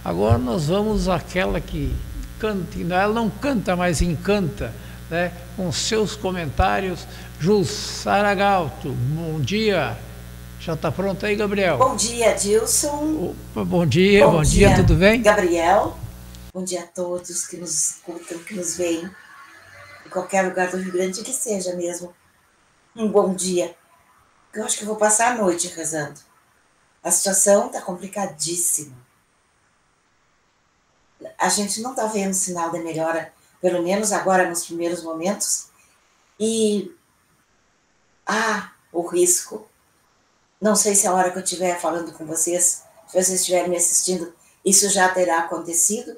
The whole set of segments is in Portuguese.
Agora nós vamos àquela que canta, ela não canta, mas encanta, né? Com seus comentários. Jussara Galto, bom dia. Já está pronto aí, Gabriel? Bom dia, Dilson. Opa, bom dia, tudo bem? Gabriel. Bom dia a todos que nos escutam, que nos veem, em qualquer lugar do Rio Grande que seja mesmo. Um bom dia. Eu acho que eu vou passar a noite rezando. A situação está complicadíssima. A gente não está vendo sinal de melhora, pelo menos agora nos primeiros momentos. E há o risco. Não sei se a hora que eu estiver falando com vocês, se vocês estiverem me assistindo, isso já terá acontecido,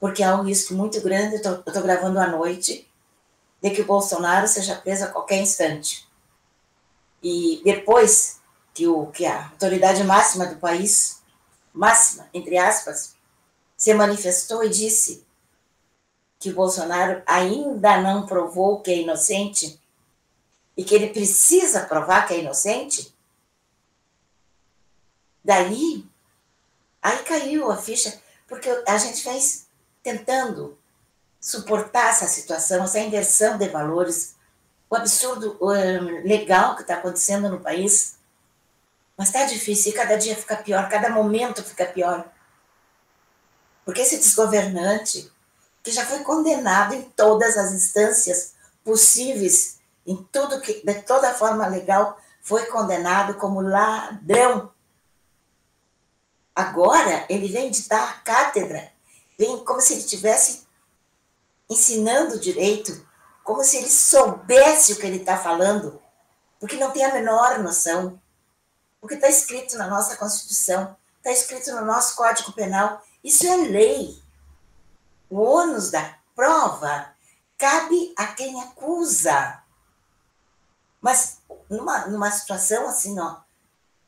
porque há um risco muito grande, eu estou gravando à noite, de que o Bolsonaro seja preso a qualquer instante. E depois que a autoridade máxima do país, máxima, entre aspas, se manifestou e disse que o Bolsonaro ainda não provou que é inocente e que ele precisa provar que é inocente, daí, aí caiu a ficha, porque a gente vem tentando suportar essa situação, essa inversão de valores, o absurdo legal que está acontecendo no país, mas está difícil, e cada dia fica pior, cada momento fica pior. Porque esse desgovernante, que já foi condenado em todas as instâncias possíveis, em tudo que, de toda forma legal, foi condenado como ladrão. Agora, ele vem de dar a cátedra, vem como se ele estivesse ensinando direito, como se ele soubesse o que ele está falando, porque não tem a menor noção. Porque está escrito na nossa Constituição, está escrito no nosso Código Penal, isso é lei. O ônus da prova cabe a quem acusa. Mas numa situação assim, ó,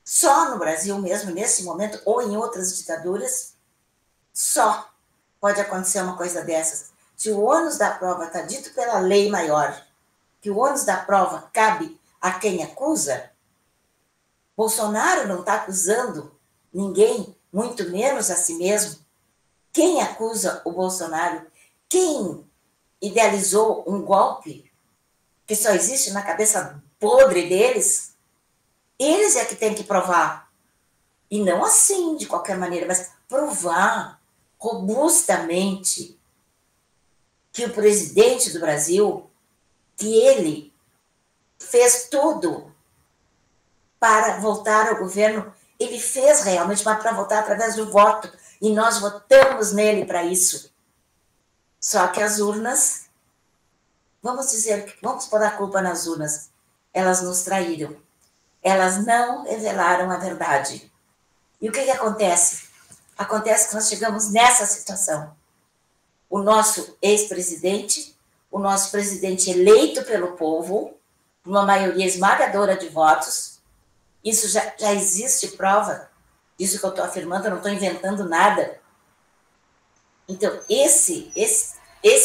só no Brasil mesmo, nesse momento, ou em outras ditaduras, só pode acontecer uma coisa dessas. Se o ônus da prova está dito pela lei maior, que o ônus da prova cabe a quem acusa, Bolsonaro não está acusando ninguém, muito menos a si mesmo. Quem acusa o Bolsonaro? Quem idealizou um golpe que só existe na cabeça podre deles? Eles é que têm que provar. E não assim, de qualquer maneira, mas provar robustamente que o presidente do Brasil, que ele fez tudo para voltar ao governo, ele fez realmente, mas para voltar através do voto, e nós votamos nele para isso. Só que as urnas, vamos pôr a culpa nas urnas, elas nos traíram. Elas não revelaram a verdade. E o que acontece? Acontece que nós chegamos nessa situação. O nosso ex-presidente, o nosso presidente eleito pelo povo, uma maioria esmagadora de votos, isso já existe prova disso que eu estou afirmando, eu não estou inventando nada. Então, esse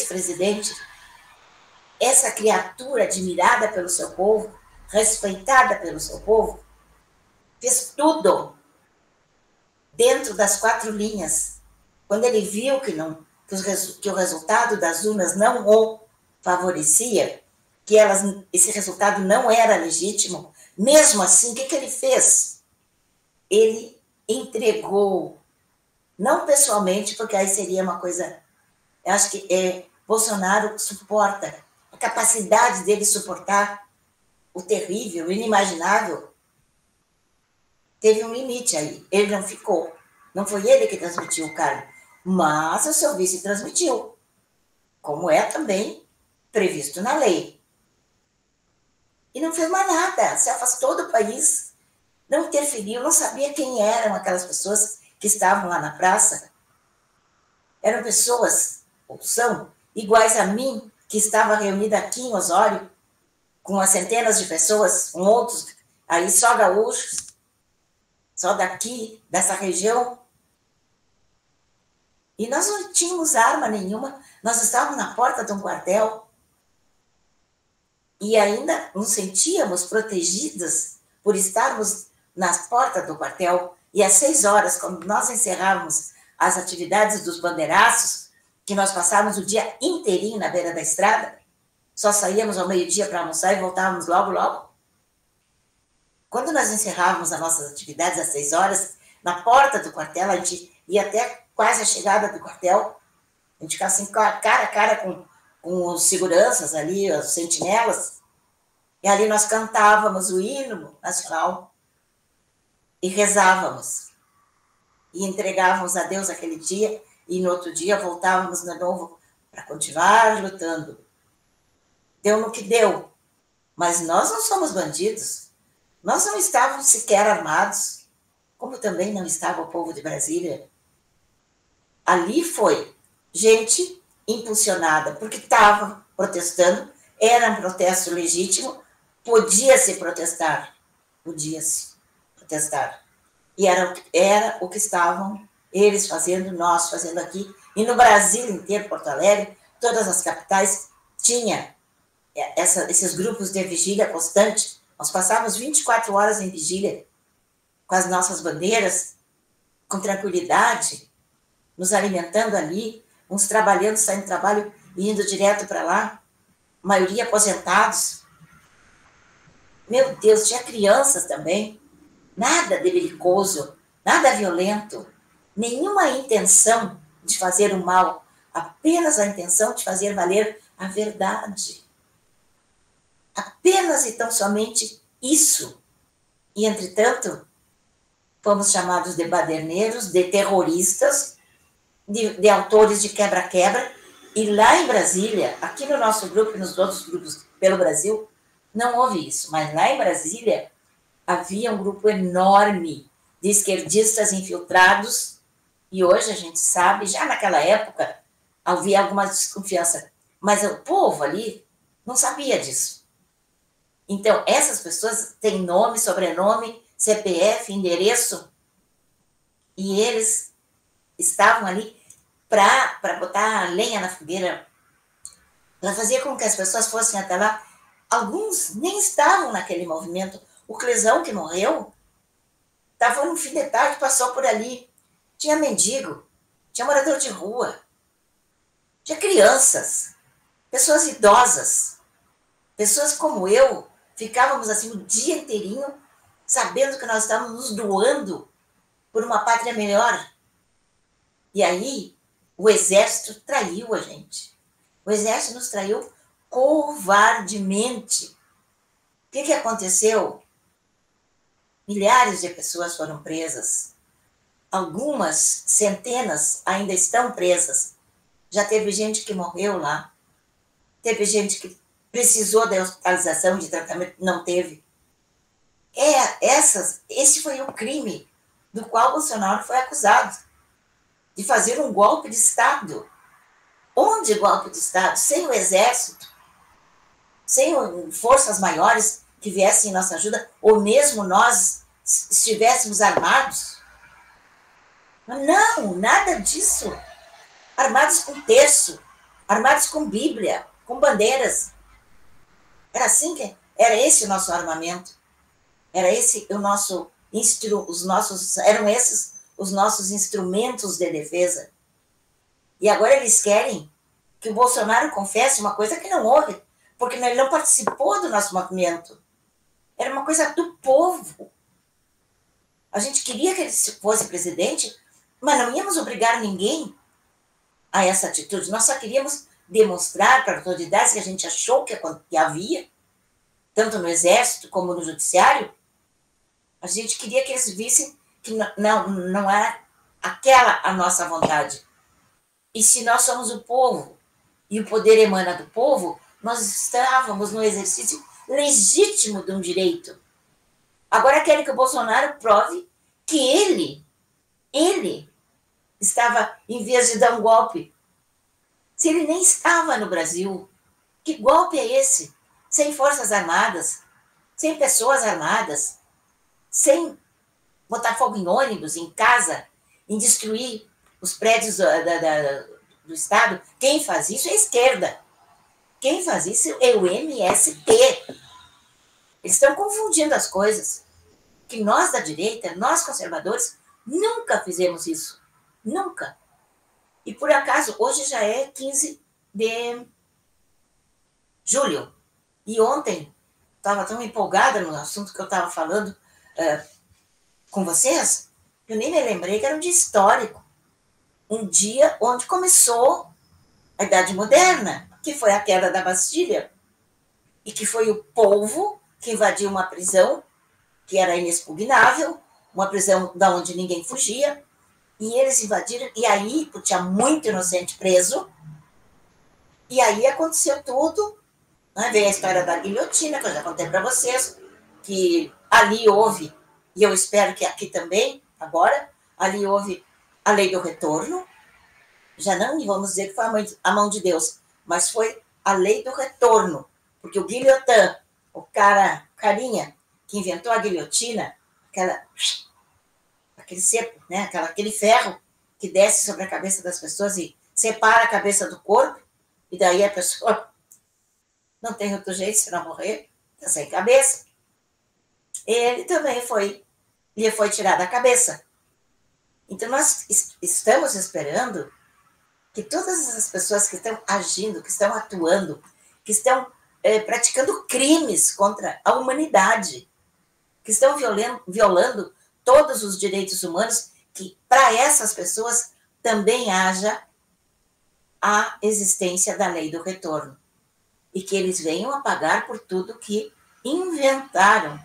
presidente, essa criatura admirada pelo seu povo, respeitada pelo seu povo, fez tudo dentro das 4 linhas. Quando ele viu que o resultado das urnas não o favorecia, que esse resultado não era legítimo, mesmo assim, o que ele fez? Ele entregou, não pessoalmente, porque aí seria uma coisa... Eu acho que Bolsonaro suporta, a capacidade dele suportar o terrível, o inimaginável, teve um limite aí. Ele não ficou. Não foi ele que transmitiu o cargo, mas o seu vice transmitiu, como é também previsto na lei. E não fez mais nada, se afastou do país, não interferiu, não sabia quem eram aquelas pessoas que estavam lá na praça. Eram pessoas, ou são, iguais a mim, que estava reunida aqui em Osório, com as centenas de pessoas, com outros, aí só gaúchos, só daqui, dessa região. E nós não tínhamos arma nenhuma, nós estávamos na porta de um quartel, e ainda nos sentíamos protegidas por estarmos na porta do quartel, e às 6 horas, quando nós encerrávamos as atividades dos bandeiraços, que nós passávamos o dia inteirinho na beira da estrada, só saíamos ao meio-dia para almoçar e voltávamos logo, logo. Quando nós encerrávamos as nossas atividades às 6 horas, na porta do quartel, a gente ia até quase a chegada do quartel, a gente ficava assim, cara a cara com os seguranças ali, os sentinelas, e ali nós cantávamos o hino nacional e rezávamos. E entregávamos a Deus aquele dia, e no outro dia voltávamos de novo para continuar lutando. Deu no que deu, mas nós não somos bandidos. Nós não estávamos sequer armados, como também não estava o povo de Brasília. Ali foi gente impulsionada, porque estava protestando, era um protesto legítimo, podia-se protestar, podia-se protestar. E era o que estavam eles fazendo, nós fazendo aqui. E no Brasil inteiro, Porto Alegre, todas as capitais, tinha esses grupos de vigília constante. Nós passávamos 24 horas em vigília, com as nossas bandeiras, com tranquilidade, nos alimentando ali, uns trabalhando, saindo do trabalho e indo direto para lá, a maioria aposentados. Meu Deus, tinha crianças também, nada de belicoso, nada violento, nenhuma intenção de fazer o mal, apenas a intenção de fazer valer a verdade. Apenas e tão somente isso. E, entretanto, fomos chamados de baderneiros, de terroristas, de autores de quebra-quebra, e lá em Brasília, aqui no nosso grupo e nos outros grupos pelo Brasil, não houve isso, mas lá em Brasília havia um grupo enorme de esquerdistas infiltrados, e hoje a gente sabe, já naquela época havia alguma desconfiança, mas o povo ali não sabia disso. Então, essas pessoas têm nome, sobrenome, CPF, endereço, e eles estavam ali para botar lenha na fogueira, para fazer com que as pessoas fossem até lá. Alguns nem estavam naquele movimento. O Clesão, que morreu, estava no fim de tarde, passou por ali. Tinha mendigo, tinha morador de rua, tinha crianças, pessoas idosas, pessoas como eu, ficávamos assim o dia inteirinho, sabendo que nós estávamos nos doando por uma pátria melhor. E aí, o exército traiu a gente. O exército nos traiu covardemente. O que aconteceu? Milhares de pessoas foram presas. Algumas centenas ainda estão presas. Já teve gente que morreu lá. Teve gente que precisou de hospitalização, de tratamento, não teve. Esse foi o crime do qual Bolsonaro foi acusado, de fazer um golpe de Estado. Onde golpe de Estado? Sem o exército, sem forças maiores que viessem em nossa ajuda, ou mesmo nós estivéssemos armados. Não, nada disso. Armados com terço, armados com Bíblia, com bandeiras. Era assim que era esse o nosso armamento. Era esse o nosso eram esses os nossos instrumentos de defesa. E agora eles querem que o Bolsonaro confesse uma coisa que não houve, porque ele não participou do nosso movimento. Era uma coisa do povo. A gente queria que ele fosse presidente, mas não íamos obrigar ninguém a essa atitude. Nós só queríamos demonstrar para autoridades que a gente achou que havia, tanto no Exército como no Judiciário. A gente queria que eles vissem que não era aquela a nossa vontade. E se nós somos o povo, e o poder emana do povo, nós estávamos no exercício legítimo de um direito. Agora querem que o Bolsonaro prove que ele estava, em vez de dar um golpe, se ele nem estava no Brasil. Que golpe é esse? Sem forças armadas, sem pessoas armadas, sem botar fogo em ônibus, em casa, em destruir os prédios do Estado. Quem faz isso é a esquerda. Quem faz isso é o MST. Eles estão confundindo as coisas. Que nós da direita, nós conservadores, nunca fizemos isso. Nunca. E por acaso, hoje já é 15 de julho. E ontem, estava tão empolgada no assunto que eu estava falando com vocês, que eu nem me lembrei que era um dia histórico. Um dia onde começou a Idade Moderna, que foi a queda da Bastilha, e que foi o povo que invadiu uma prisão que era inexpugnável, uma prisão da onde ninguém fugia, e eles invadiram, e aí tinha muito inocente preso, e aí aconteceu tudo, né? Veio a história da guilhotina, que eu já contei para vocês, que ali houve, e eu espero que aqui também, agora, ali houve a lei do retorno, já não vamos dizer que foi a mão de Deus, mas foi a lei do retorno, porque o guilhotin, o carinha que inventou a guilhotina, aquele cepo, né? Aquele ferro que desce sobre a cabeça das pessoas e separa a cabeça do corpo, e daí a pessoa não tem outro jeito se não morrer, está sem cabeça. Ele também lhe foi tirada a cabeça. Então nós estamos esperando que todas as pessoas que estão agindo, que estão atuando, que estão praticando crimes contra a humanidade, que estão violando todos os direitos humanos, que para essas pessoas também haja a existência da lei do retorno. E que eles venham a pagar por tudo que inventaram.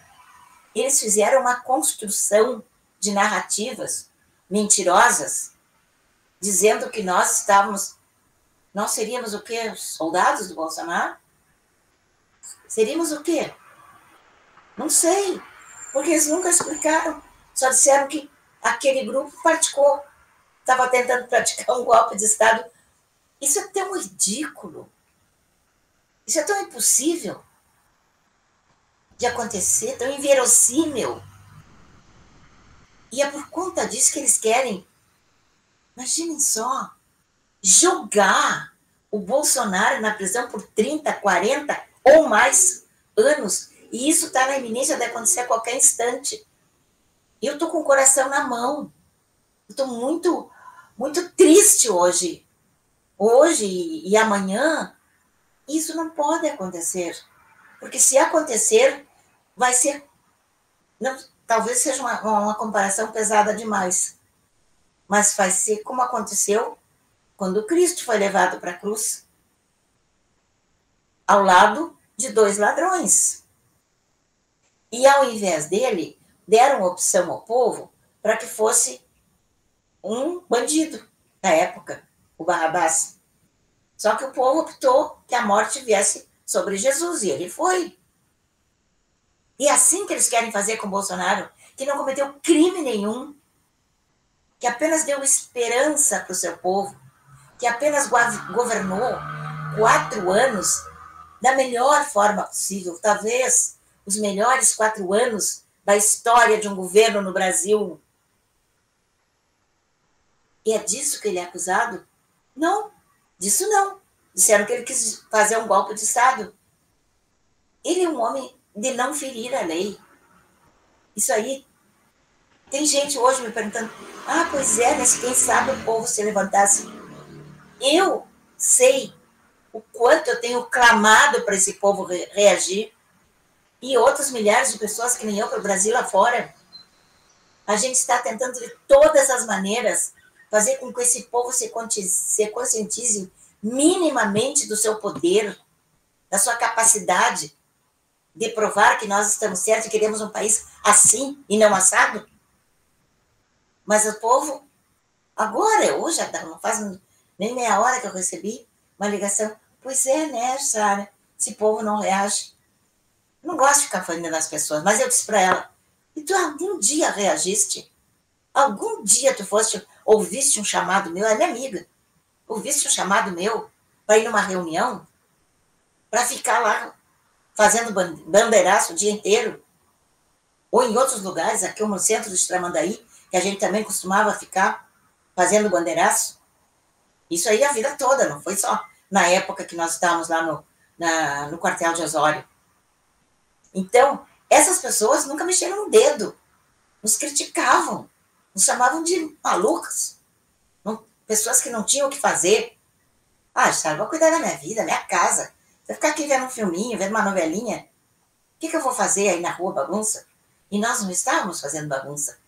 Eles fizeram uma construção de narrativas mentirosas, dizendo que nós seríamos o quê? Soldados do Bolsonaro? Seríamos o quê? Não sei, porque eles nunca explicaram. Só disseram que aquele grupo praticou, estava tentando praticar um golpe de Estado. Isso é tão ridículo. Isso é tão impossível de acontecer, tão inverossímil. E é por conta disso que eles querem, imaginem só, jogar o Bolsonaro na prisão por 30, 40 ou mais anos. E isso está na iminência de acontecer a qualquer instante. E eu estou com o coração na mão. Eu estou muito, muito triste hoje. Hoje e amanhã, isso não pode acontecer. Porque se acontecer, vai ser... Não, talvez seja uma comparação pesada demais. Mas vai ser como aconteceu quando Cristo foi levado para a cruz, ao lado de 2 ladrões. E ao invés dele, deram opção ao povo para que fosse um bandido na época, o Barrabás. Só que o povo optou que a morte viesse sobre Jesus, e ele foi. E é assim que eles querem fazer com Bolsonaro, que não cometeu crime nenhum, que apenas deu esperança para o seu povo, que apenas governou 4 anos da melhor forma possível, talvez os melhores 4 anos da história de um governo no Brasil. E é disso que ele é acusado? Não, disso não. Disseram que ele quis fazer um golpe de Estado. Ele é um homem de não ferir a lei. Isso aí, tem gente hoje me perguntando, pois é, mas quem sabe o povo se levantasse. Eu sei o quanto eu tenho clamado para esse povo reagir, e outros milhares de pessoas que nem eu para o Brasil lá fora. A gente está tentando de todas as maneiras fazer com que esse povo se conscientize minimamente do seu poder, da sua capacidade de provar que nós estamos certos e queremos um país assim e não assado. Mas o povo, agora, hoje, não faz nem meia hora que eu recebi uma ligação. Pois é, né, Sara? Esse povo não reage. Eu não gosto de ficar falando das pessoas, mas eu disse para ela, e tu algum dia reagiste? Algum dia tu ouviste um chamado meu? É minha amiga. Ouviste um chamado meu para ir numa reunião? Para ficar lá fazendo bandeiraço o dia inteiro? Ou em outros lugares, aqui no centro de Tramandaí, que a gente também costumava ficar fazendo bandeiraço? Isso aí a vida toda, não foi só na época que nós estávamos lá no quartel de Osório. Então, essas pessoas nunca mexeram no dedo, nos criticavam, nos chamavam de malucas. pessoas que não tinham o que fazer. Ah, Gustavo, vou cuidar da minha vida, minha casa. Vou ficar aqui vendo um filminho, vendo uma novelinha. O que eu vou fazer aí na rua, bagunça? E nós não estávamos fazendo bagunça.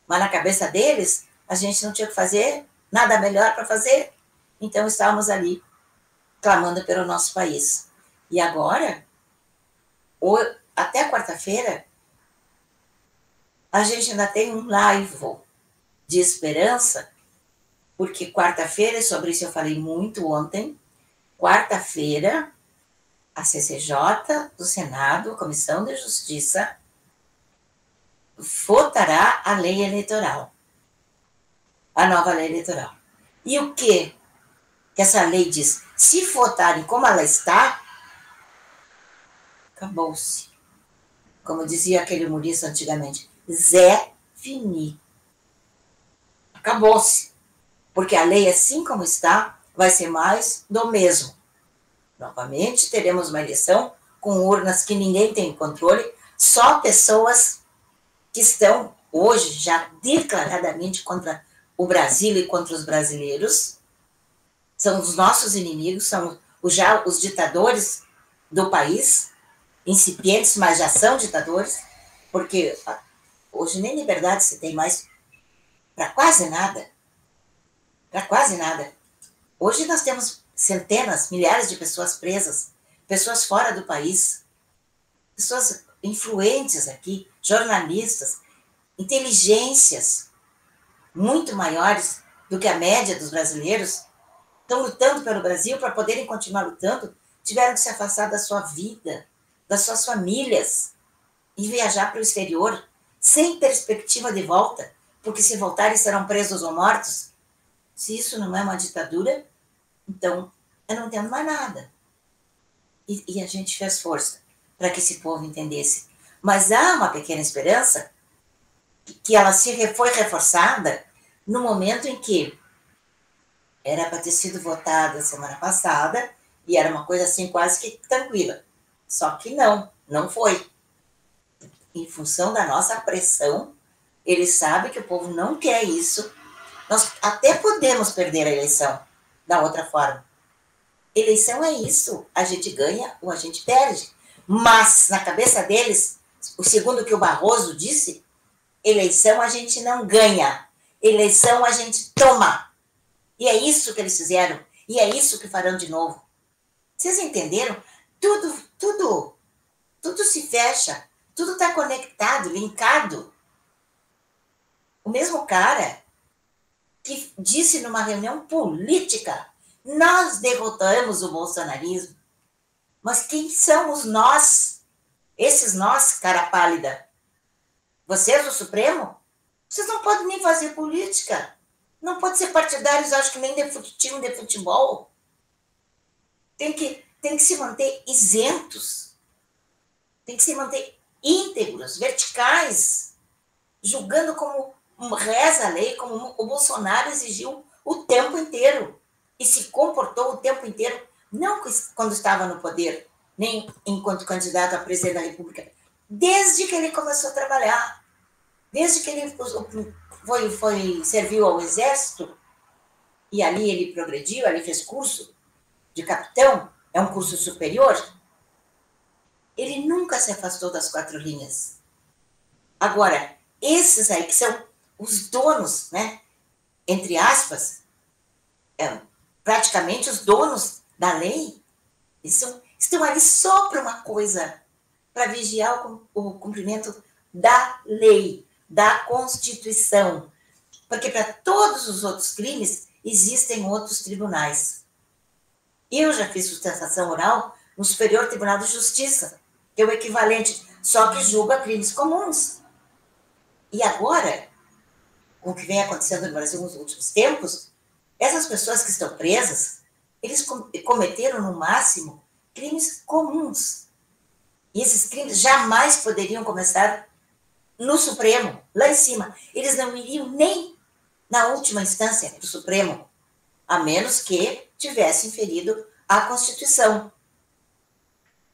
Mas na cabeça deles, a gente não tinha o que fazer, nada melhor para fazer. Então estávamos ali, clamando pelo nosso país. E agora, até quarta-feira, a gente ainda tem um laivo de esperança, porque quarta-feira, e sobre isso eu falei muito ontem, quarta-feira, a CCJ do Senado, Comissão de Justiça, votará a lei eleitoral, a nova lei eleitoral. E o que essa lei diz? Se votarem como ela está, acabou-se. Como dizia aquele humorista antigamente, Zé Fini. Acabou-se. Porque a lei, assim como está, vai ser mais do mesmo. Novamente, teremos uma eleição com urnas que ninguém tem controle, só pessoas que estão hoje já declaradamente contra o Brasil e contra os brasileiros, são os nossos inimigos, são já os ditadores do país, incipientes, mas já são ditadores, porque hoje nem liberdade se tem mais para quase nada. Para quase nada. Hoje nós temos centenas, milhares de pessoas presas, pessoas fora do país, pessoas influentes aqui, jornalistas, inteligências muito maiores do que a média dos brasileiros, estão lutando pelo Brasil para poderem continuar lutando, tiveram que se afastar da sua vida, das suas famílias e viajar para o exterior sem perspectiva de volta, porque se voltarem serão presos ou mortos. Se isso não é uma ditadura, então eu não entendo mais nada. E a gente fez força para que esse povo entendesse. Mas há uma pequena esperança que ela foi reforçada no momento em que era para ter sido votada semana passada e era uma coisa assim quase que tranquila. Só que não foi. Em função da nossa pressão, eles sabem que o povo não quer isso. Nós até podemos perder a eleição da outra forma. Eleição é isso, a gente ganha ou a gente perde. Mas, na cabeça deles, o segundo que o Barroso disse, eleição a gente não ganha, eleição a gente toma. E é isso que eles fizeram, e é isso que farão de novo. Vocês entenderam? Tudo se fecha, tudo está conectado, linkado. O mesmo cara que disse numa reunião política, nós derrotamos o bolsonarismo. Mas quem são os nós? Esses nós, cara pálida? Vocês, o Supremo? Vocês não podem nem fazer política. Não pode ser partidários, acho que nem de time de futebol. Tem que se manter isentos. Tem que se manter íntegros, verticais, julgando como reza a lei, como o Bolsonaro exigiu o tempo inteiro. E se comportou o tempo inteiro, não quando estava no poder, nem enquanto candidato a presidente da República, desde que ele começou a trabalhar, desde que ele serviu ao Exército, e ali ele progrediu, ali fez curso de capitão, é um curso superior, ele nunca se afastou das 4 linhas. Agora, esses aí que são os donos, né, entre aspas, praticamente os donos da lei, estão ali só para uma coisa, para vigiar o cumprimento da lei, da Constituição. Porque para todos os outros crimes existem outros tribunais. Eu já fiz sustentação oral no Superior Tribunal de Justiça, que é o equivalente, só que julga crimes comuns. E agora, com o que vem acontecendo no Brasil nos últimos tempos, essas pessoas que estão presas, eles cometeram, no máximo, crimes comuns. E esses crimes jamais poderiam começar no Supremo, lá em cima. Eles não iriam nem na última instância do Supremo, a menos que tivessem ferido a Constituição.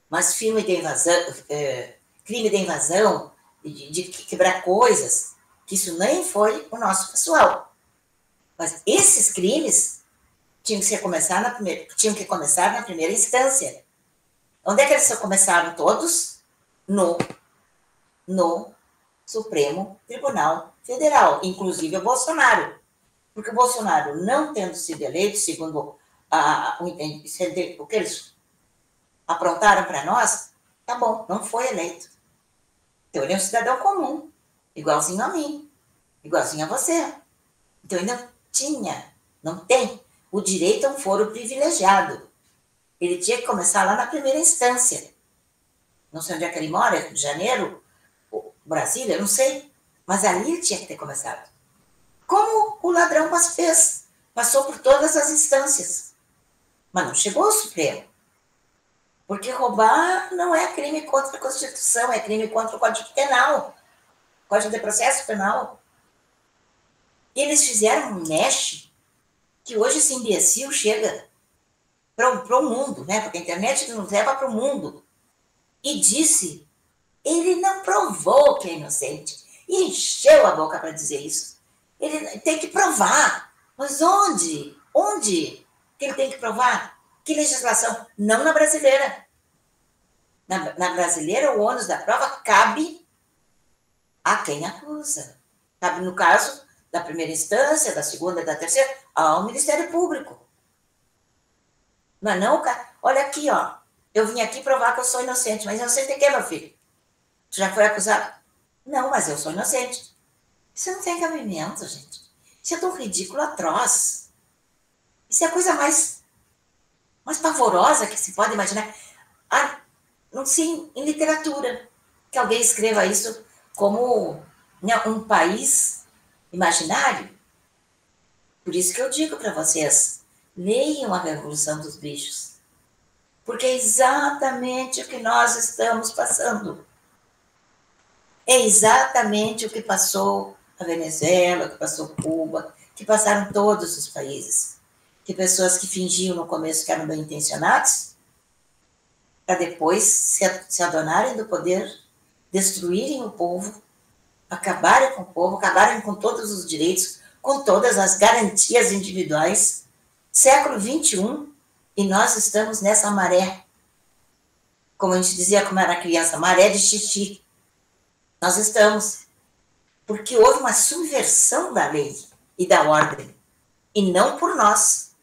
Mas crime de invasão, de quebrar coisas, que isso nem foi o nosso pessoal. Mas esses crimes tinham que começar na primeira instância. Onde é que eles começaram todos? No Supremo Tribunal Federal, inclusive o Bolsonaro. Porque o Bolsonaro, não tendo sido eleito, segundo o que eles aprontaram para nós, tá bom, não foi eleito. Então ele é um cidadão comum, igualzinho a mim, igualzinho a você. Então ele não tem o direito a um foro privilegiado. Ele tinha que começar lá na primeira instância. Não sei onde é que ele mora, Rio de Janeiro, Brasília, não sei. Mas ali ele tinha que ter começado. Como o ladrão fez. Passou por todas as instâncias. Mas não chegou ao Supremo. Porque roubar não é crime contra a Constituição, é crime contra o Código Penal. Código de Processo Penal. E eles fizeram um mexe que hoje esse imbecil chega para o mundo, né? Porque a internet nos leva para o mundo. E disse, ele não provou que é inocente. E encheu a boca para dizer isso. Ele tem que provar. Mas onde? Onde que ele tem que provar? Que legislação? Não na brasileira. Na brasileira, o ônus da prova cabe a quem acusa. Cabe, no caso, da primeira instância, da segunda, da terceira, ao Ministério Público. Mas não, olha aqui, ó. Eu vim aqui provar que eu sou inocente. Mas inocente é quê, meu filho? Tu já foi acusado? Não, mas eu sou inocente. Isso não tem cabimento, gente. Isso é tão ridículo, atroz. Isso é a coisa mais pavorosa que se pode imaginar. Não sei, em literatura, que alguém escreva isso como um país imaginário. Por isso que eu digo para vocês, leiam a Revolução dos Bichos. Porque é exatamente o que nós estamos passando. É exatamente o que passou a Venezuela, o que passou Cuba, que passaram todos os países. Que pessoas que fingiam no começo que eram bem intencionados, para depois se adonarem do poder, destruírem o povo, acabarem com o povo, acabarem com todos os direitos, com todas as garantias individuais. Século XXI, e nós estamos nessa maré. Como a gente dizia quando era criança, maré de xixi. Nós estamos. Porque houve uma subversão da lei e da ordem. E não por nós,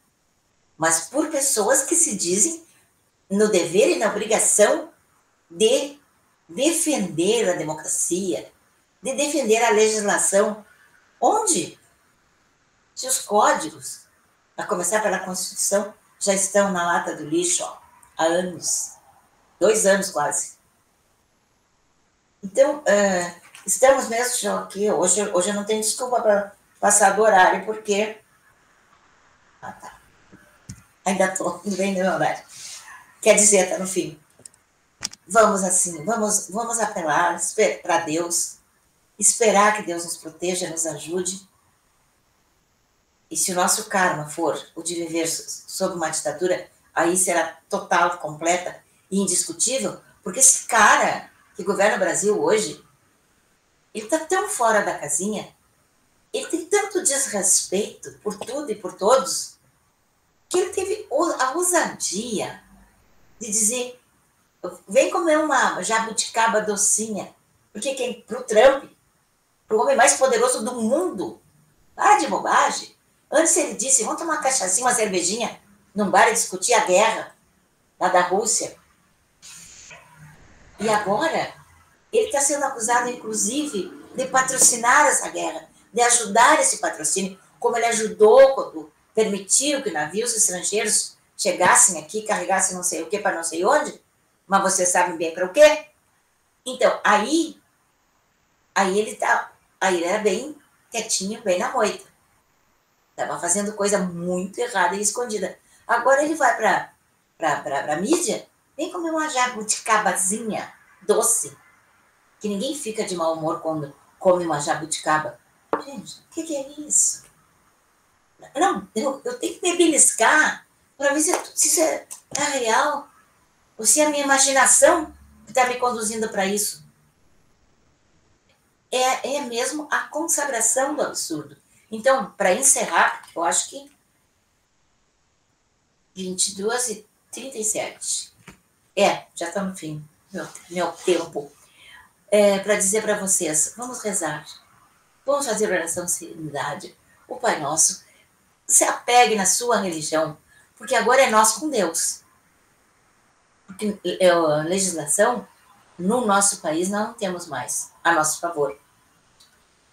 mas por pessoas que se dizem no dever e na obrigação de defender a democracia, de defender a legislação. Onde? Se os códigos, a começar pela Constituição, já estão na lata do lixo há anos, 2 anos quase. Então, estamos mesmo aqui, hoje eu não tenho desculpa para passar do horário, porque tá. Ainda estou bem no meu horário. Quer dizer, está no fim. Vamos assim, vamos apelar para Deus, esperar que Deus nos proteja, nos ajude. E se o nosso karma for o de viver sob uma ditadura, aí será total, completa e indiscutível, porque esse cara que governa o Brasil hoje, ele está tão fora da casinha, ele tem tanto desrespeito por tudo e por todos, que ele teve a ousadia de dizer, vem comer uma jabuticaba docinha, porque para o Trump, para o homem mais poderoso do mundo, de bobagem. Antes ele disse, vamos tomar uma cachaçinha, uma cervejinha, num bar e discutir a guerra lá da Rússia. E agora, ele está sendo acusado, inclusive, de patrocinar essa guerra, de ajudar esse patrocínio, como ele ajudou quando permitiu que navios estrangeiros chegassem aqui, carregassem não sei o que para não sei onde, mas vocês sabem bem para o quê? Então, aí ele era bem quietinho, bem na moita. Estava fazendo coisa muito errada e escondida. Agora ele vai para a mídia, vem comer uma jabuticabazinha doce, que ninguém fica de mau humor quando come uma jabuticaba. Gente, o que é isso? Não, eu tenho que me beliscar para ver se isso é real, ou se é a minha imaginação que está me conduzindo para isso. É mesmo a consagração do absurdo. Então, para encerrar, eu acho que 22h37. Já está no fim, meu tempo. Para dizer para vocês, vamos rezar. Vamos fazer oração de serenidade. O Pai Nosso. Se apegue na sua religião, porque agora é nós com Deus. Porque a legislação, no nosso país, nós não temos mais a nosso favor.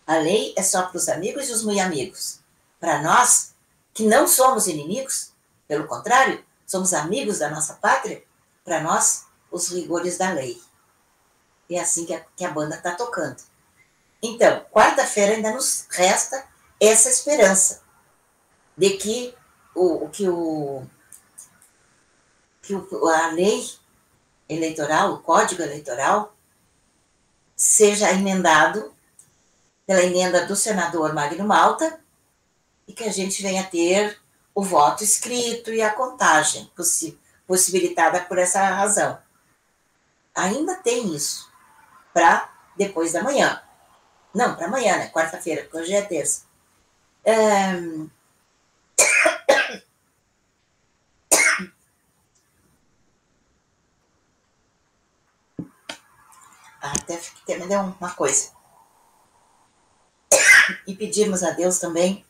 A lei é só para os amigos e os muito amigos. Para nós, que não somos inimigos, pelo contrário, somos amigos da nossa pátria, para nós, os rigores da lei. É assim que a banda está tocando. Então, quarta-feira ainda nos resta essa esperança de que a lei eleitoral, o código eleitoral, seja emendado pela emenda do senador Magno Malta e que a gente venha ter o voto escrito e a contagem possibilitada por essa razão. Ainda tem isso para depois da manhã. Não, para amanhã, né? Quarta-feira, porque hoje é terça. Até me deu uma coisa. E pedirmos a Deus também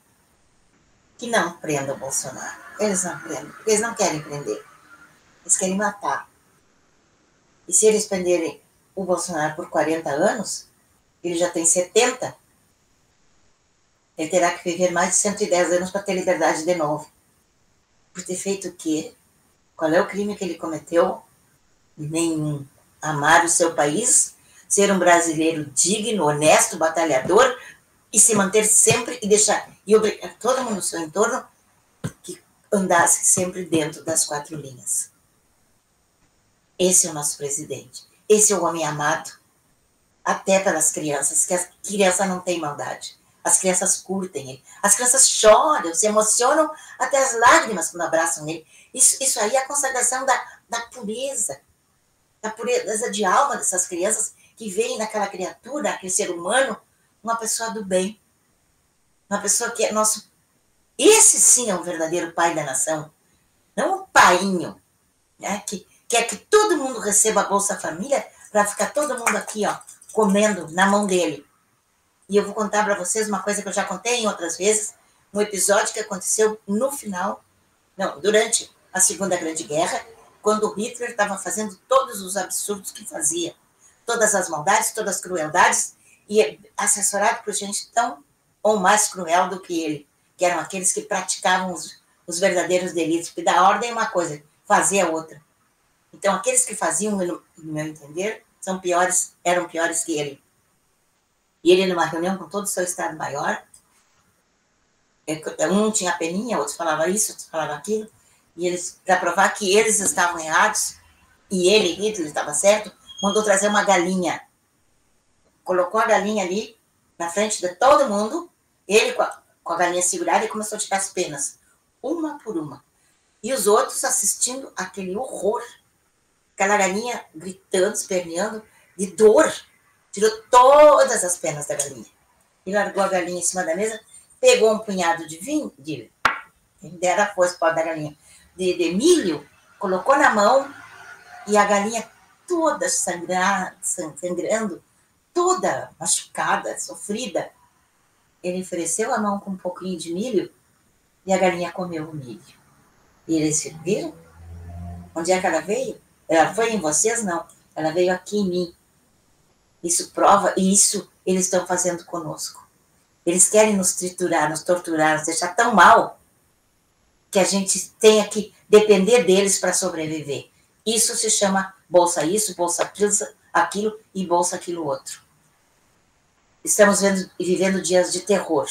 que não prenda o Bolsonaro. Eles não prendem, porque eles não querem prender. Eles querem matar. E se eles prenderem o Bolsonaro por 40 anos, ele já tem 70, ele terá que viver mais de 110 anos para ter liberdade de novo. Por ter feito o quê? Qual é o crime que ele cometeu? Nenhum. Amar o seu país, ser um brasileiro digno, honesto, batalhador e se manter sempre e deixar e obrigar todo mundo no seu entorno que andasse sempre dentro das 4 linhas. Esse é o nosso presidente. Esse é o homem amado até pelas crianças, que as crianças não têm maldade. As crianças curtem ele. As crianças choram, se emocionam até as lágrimas quando abraçam ele. Isso aí é a consagração da pureza de alma dessas crianças que veem naquela criatura, aquele ser humano, uma pessoa do bem. Uma pessoa que é nosso... Esse sim é o verdadeiro pai da nação. Não um painho, né, que quer que todo mundo receba a Bolsa Família para ficar todo mundo aqui, ó, comendo na mão dele. E eu vou contar para vocês uma coisa que eu já contei em outras vezes, um episódio que aconteceu no final, durante a Segunda Grande Guerra, quando o Hitler estava fazendo todos os absurdos que fazia, todas as maldades, todas as crueldades, e assessorado por gente tão ou mais cruel do que ele, que eram aqueles que praticavam os verdadeiros delitos, porque da ordem é uma coisa, fazer a outra. Então, aqueles que faziam, no meu entender, eram piores que ele. E ele, numa reunião com todo o seu Estado-Maior, um tinha peninha, outro falava isso, outro falava aquilo, e eles, para provar que eles estavam errados, e ele, Hitler, estava certo, mandou trazer uma galinha. Colocou a galinha ali, na frente de todo mundo, ele com a galinha segurada, e começou a tirar as penas, uma por uma. E os outros assistindo aquele horror, aquela galinha gritando, esperneando, de dor. Tirou todas as penas da galinha. E largou a galinha em cima da mesa, pegou um punhado de vinho, dera a força para da galinha, de milho, colocou na mão, e a galinha toda sangrando, toda machucada, sofrida. Ele ofereceu a mão com um pouquinho de milho, e a galinha comeu o milho. E eles viram? Onde é que ela veio? Ela foi em vocês? Não. Ela veio aqui em mim. Isso prova, e isso eles estão fazendo conosco. Eles querem nos triturar, nos torturar, nos deixar tão mal que a gente tenha que depender deles para sobreviver. Isso se chama bolsa isso, bolsa aquilo e bolsa aquilo outro. Estamos vivendo dias de terror.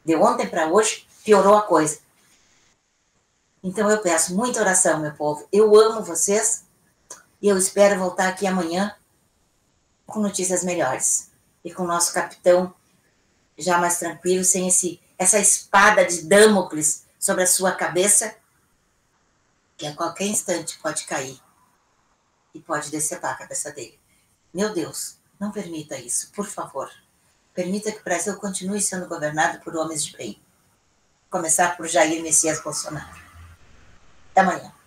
De ontem para hoje, piorou a coisa. Então eu peço muita oração, meu povo. Eu amo vocês e eu espero voltar aqui amanhã com notícias melhores. E com o nosso capitão já mais tranquilo, sem essa espada de Damocles sobre a sua cabeça, que a qualquer instante pode cair e pode decepar a cabeça dele. Meu Deus, não permita isso, por favor. Permita que o Brasil continue sendo governado por homens de bem. Começar por Jair Messias Bolsonaro. Até amanhã.